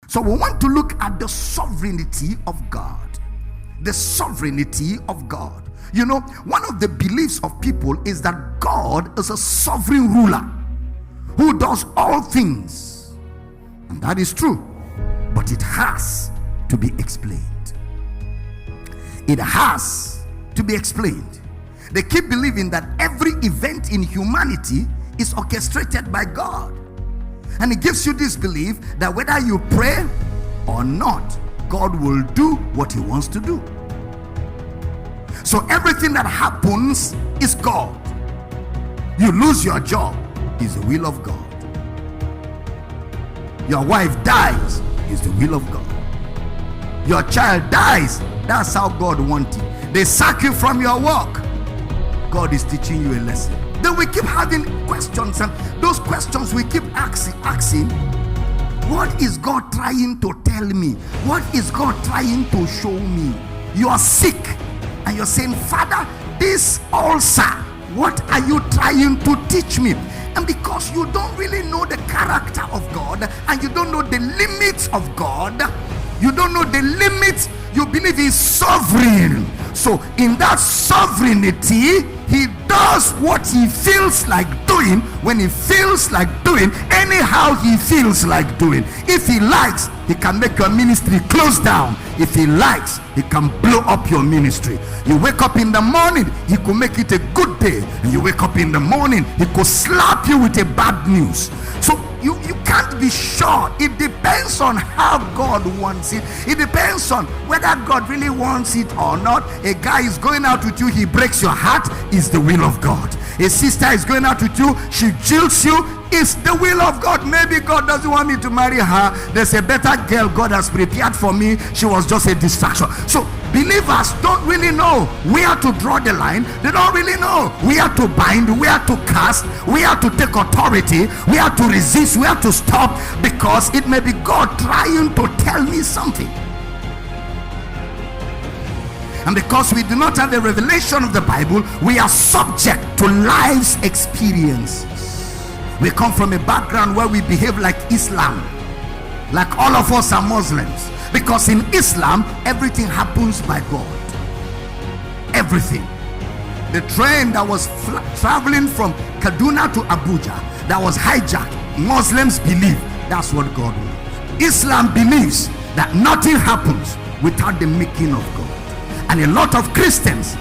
So we want to look at the sovereignty of God. The sovereignty of God. You know, one of the beliefs of people is that God is a sovereign ruler who does all things. And that is true. But it has to be explained. It has to be explained. They keep believing that every event in humanity is orchestrated by God. And it gives you this belief that whether you pray or not, God will do what he wants to do. So everything that happens is God. You lose your job is the will of God. Your wife dies is the will of God. Your child dies, that's how God wants it. They sack you from your work, God is teaching you a lesson. Then we keep having questions, and those questions we keep asking, what is God trying to tell me? What is God trying to show me? You are sick and you're saying, Father, this ulcer, what are you trying to teach me? And because you don't really know the character of God, and you don't know the limits of God, you don't know the limits, you believe he's sovereign. So in that sovereignty, he does what he feels like doing when he feels like doing, anyhow he feels like doing. If he likes, he can make your ministry close down. If he likes, he can blow up your ministry. You wake up in the morning, he could make it a good day. And you wake up in the morning, he could slap you with a bad news. So you can't be sure. It depends on how God wants it. It depends on whether God really wants it or not. A guy is going out with you, he breaks your heart, is the will of God. A sister is going out with you, she jilts you, is the will of God. Maybe God doesn't want me to marry her. There's a better girl God has prepared for me. She was just a distraction. So believers don't really know where to draw the line. They don't really know where to bind, where to cast, where to take authority, where to resist, where to stop, because it may be God trying to tell me something. And because we do not have the revelation of the Bible, we are subject to life's experiences. We come from a background where we behave like Islam, like all of us are Muslims, because in Islam everything happens by God. Everything. The train that was traveling from Kaduna to Abuja that was hijacked, Muslims believe that's what God wants. Islam believes that nothing happens without the making of God. And a lot of Christians